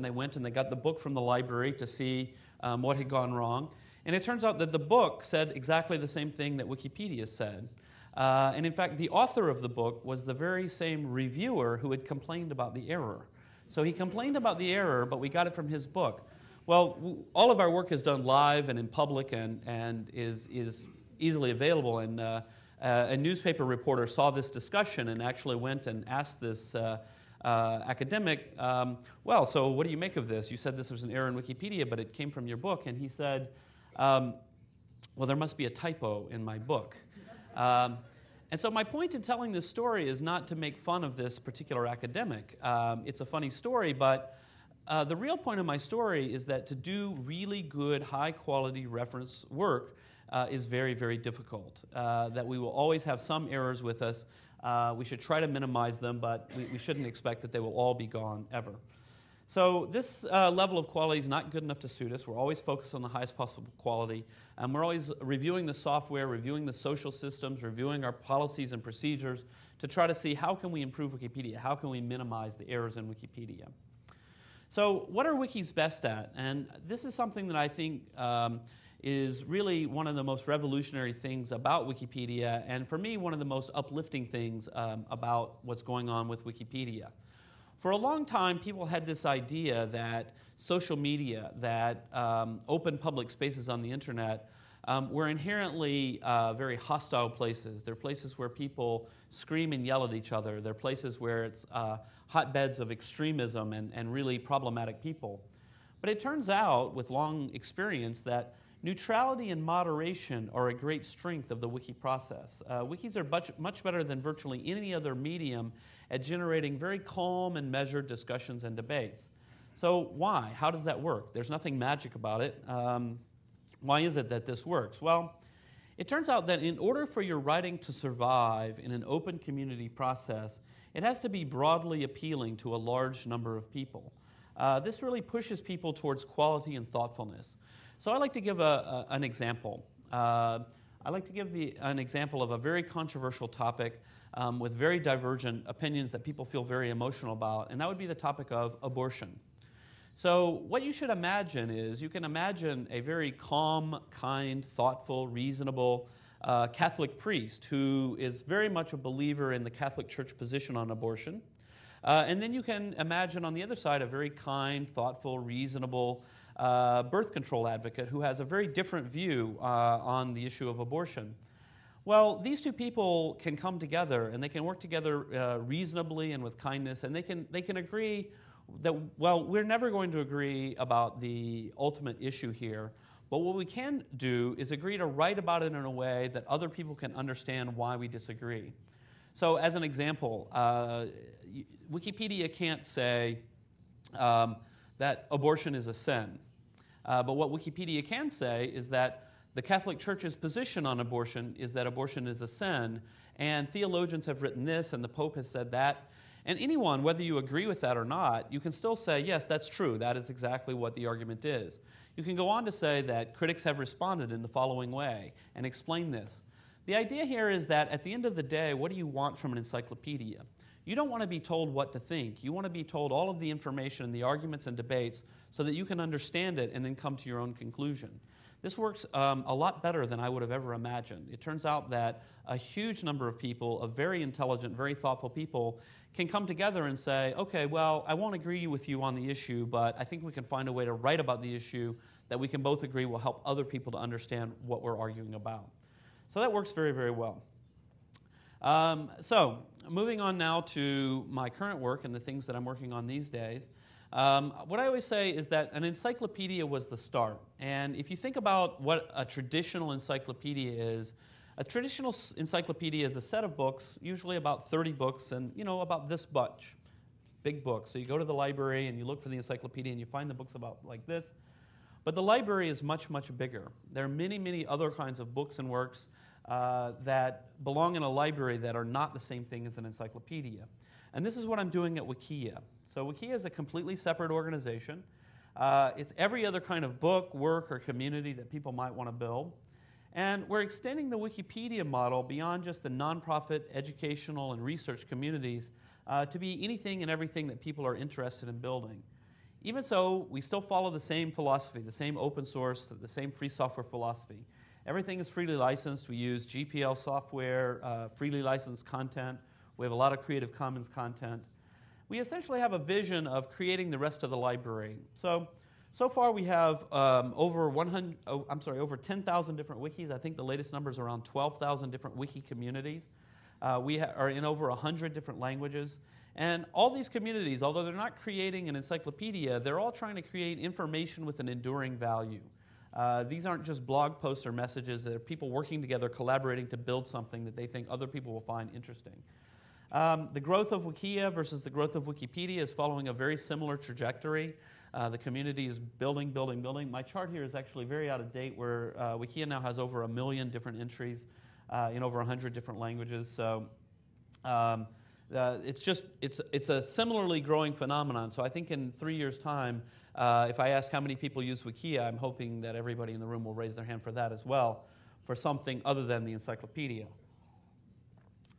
they went and they got the book from the library to see what had gone wrong. And it turns out that the book said exactly the same thing that Wikipedia said. And in fact, the author of the book was the very same reviewer who had complained about the error. So he complained about the error, but we got it from his book. Well, all of our work is done live and in public and is easily available. And a newspaper reporter saw this discussion and actually went and asked this academic, well, so what do you make of this? You said this was an error in Wikipedia, but it came from your book. And he said, well, there must be a typo in my book. And so my point in telling this story is not to make fun of this particular academic. It's a funny story, but the real point of my story is that to do really good, high-quality reference work is very, very difficult. That we will always have some errors with us. We should try to minimize them, but we shouldn't expect that they will all be gone ever. So this level of quality is not good enough to suit us. We're always focused on the highest possible quality. And we're always reviewing the software, reviewing the social systems, reviewing our policies and procedures to try to see how can we improve Wikipedia, how can we minimize the errors in Wikipedia. So what are wikis best at? And this is something that I think is really one of the most revolutionary things about Wikipedia, and for me, one of the most uplifting things about what's going on with Wikipedia. For a long time, people had this idea that social media, that open public spaces on the internet were inherently very hostile places. They're places where people scream and yell at each other. They're places where it's hotbeds of extremism and really problematic people. But it turns out, with long experience, that neutrality and moderation are a great strength of the wiki process. Wikis are much better than virtually any other medium at generating very calm and measured discussions and debates. So why? How does that work? There's nothing magic about it. Why is it that this works? Well, it turns out that in order for your writing to survive in an open community process, it has to be broadly appealing to a large number of people. This really pushes people towards quality and thoughtfulness. So I like to give an example. I like to give an example of a very controversial topic with very divergent opinions that people feel very emotional about, and that would be the topic of abortion. So what you should imagine is, you can imagine a very calm, kind, thoughtful, reasonable Catholic priest who is very much a believer in the Catholic Church position on abortion. And then you can imagine on the other side a very kind, thoughtful, reasonable birth control advocate who has a very different view on the issue of abortion. Well, these two people can come together and they can work together reasonably and with kindness, and they can agree that, well, we're never going to agree about the ultimate issue here, but what we can do is agree to write about it in a way that other people can understand why we disagree. So as an example, Wikipedia can't say that abortion is a sin. But what Wikipedia can say is that the Catholic Church's position on abortion is that abortion is a sin, and theologians have written this, and the Pope has said that. And anyone, whether you agree with that or not, you can still say, yes, that's true. That is exactly what the argument is. You can go on to say that critics have responded in the following way and explain this. The idea here is that at the end of the day, what do you want from an encyclopedia? You don't want to be told what to think. You want to be told all of the information, the arguments and debates, so that you can understand it and then come to your own conclusion. This works a lot better than I would have ever imagined. It turns out that a huge number of people, of very intelligent, very thoughtful people, can come together and say, okay, well, I won't agree with you on the issue, but I think we can find a way to write about the issue that we can both agree will help other people to understand what we're arguing about. So that works very, very well. So moving on now to my current work and the things that I'm working on these days. What I always say is that an encyclopedia was the start. And if you think about what a traditional encyclopedia is, a traditional encyclopedia is a set of books, usually about 30 books, and about this much, big books. So you go to the library and you look for the encyclopedia and you find the books about like this. But the library is much, much bigger. There are many, many other kinds of books and works that belong in a library that are not the same thing as an encyclopedia. And this is what I'm doing at Wikia. So Wikia is a completely separate organization. It's every other kind of book, work, or community that people might want to build. And we're extending the Wikipedia model beyond just the nonprofit, educational, and research communities to be anything and everything that people are interested in building. Even so, we still follow the same philosophy, the same open source, the same free software philosophy. Everything is freely licensed. We use GPL software, freely licensed content. We have a lot of Creative Commons content. We essentially have a vision of creating the rest of the library. So far we have over 10,000 different wikis. I think the latest number is around 12,000 different wiki communities. We are in over 100 different languages. And all these communities, although they're not creating an encyclopedia, they're all trying to create information with an enduring value. These aren't just blog posts or messages. They're people working together, collaborating to build something that they think other people will find interesting. The growth of Wikia versus the growth of Wikipedia is following a very similar trajectory. The community is building. My chart here is actually very out of date, where Wikia now has over 1 million different entries in over 100 different languages. So it's a similarly growing phenomenon. So I think in 3 years' time, if I ask how many people use Wikia, I'm hoping that everybody in the room will raise their hand for that as well, for something other than the encyclopedia.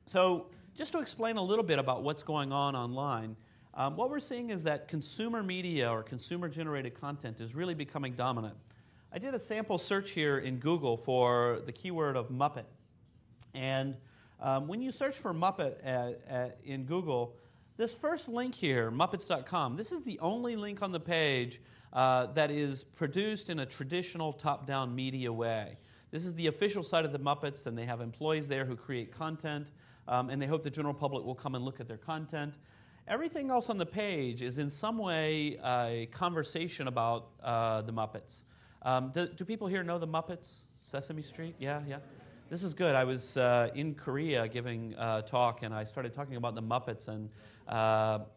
So just to explain a little bit about what's going on online, what we're seeing is that consumer media or consumer-generated content is really becoming dominant. I did a sample search here in Google for the keyword of Muppet. And when you search for Muppet in Google, this first link here, Muppets.com, this is the only link on the page that is produced in a traditional top-down media way. This is the official site of the Muppets, and they have employees there who create content, and they hope the general public will come and look at their content. Everything else on the page is in some way a conversation about the Muppets. Do people here know the Muppets? Sesame Street? Yeah. This is good. I was in Korea giving a talk, and I started talking about the Muppets, and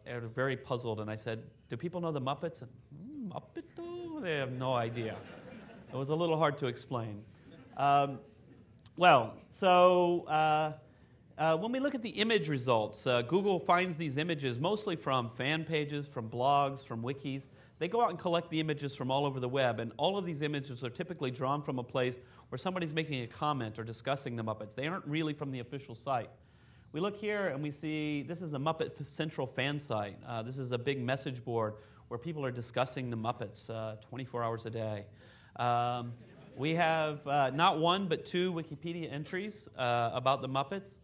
they were very puzzled, and I said, do people know the Muppets? And, Muppet? Oh, they have no idea. It was a little hard to explain. When we look at the image results, Google finds these images mostly from fan pages, from blogs, from wikis. They go out and collect the images from all over the web, and all of these images are typically drawn from a place where somebody's making a comment or discussing the Muppets. They aren't really from the official site. We look here and we see this is the Muppet Central fan site. This is a big message board where people are discussing the Muppets 24 hours a day. We have not one but 2 Wikipedia entries about the Muppets.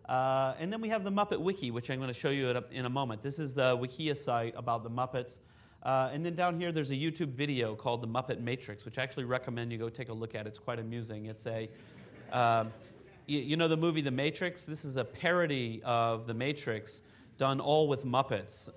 And then we have the Muppet Wiki, which I'm going to show you in a moment. This is the Wikia site about the Muppets. And then down here, there's a YouTube video called the Muppet Matrix, which I actually recommend you go take a look at. It's quite amusing. It's a, you know the movie The Matrix? This is a parody of The Matrix done all with Muppets.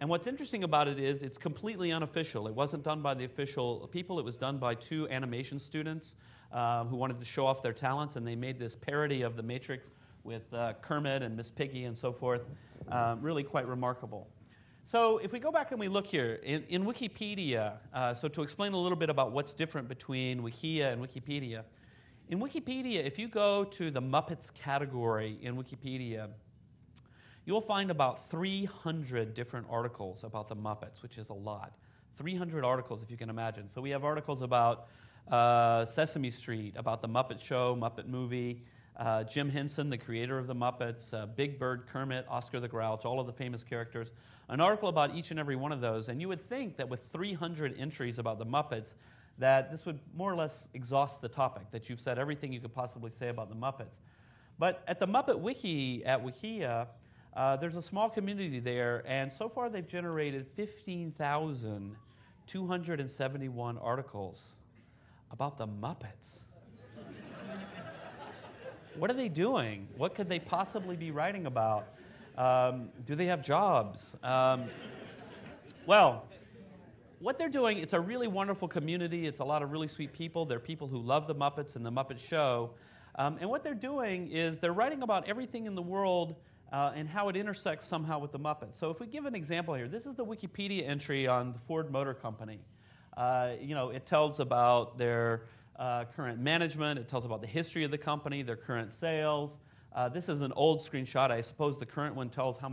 And what's interesting about it is it's completely unofficial. It wasn't done by the official people. It was done by 2 animation students who wanted to show off their talents, and they made this parody of The Matrix with Kermit and Miss Piggy and so forth. Really quite remarkable. So if we go back and we look here, in Wikipedia, so to explain a little bit about what's different between Wikia and Wikipedia, in Wikipedia, if you go to the Muppets category in Wikipedia, you'll find about 300 different articles about the Muppets, which is a lot. 300 articles, if you can imagine. So we have articles about Sesame Street, about the Muppet Show, Muppet Movie, Jim Henson, the creator of the Muppets, Big Bird, Kermit, Oscar the Grouch, all of the famous characters. An article about each and every one of those. And you would think that with 300 entries about the Muppets, that this would more or less exhaust the topic, that you've said everything you could possibly say about the Muppets. But at the Muppet Wiki at Wikia, there's a small community there, and so far they've generated 15,271 articles about the Muppets. What are they doing? What could they possibly be writing about? Do they have jobs? Well, what they're doing, it's a really wonderful community. It's a lot of really sweet people. They're people who love the Muppets and the Muppet Show. And what they're doing is they're writing about everything in the world and how it intersects somehow with the Muppets. So if we give an example here, this is the Wikipedia entry on the Ford Motor Company. It tells about their current management. It tells about the history of the company, their current sales. This is an old screenshot. I suppose the current one tells how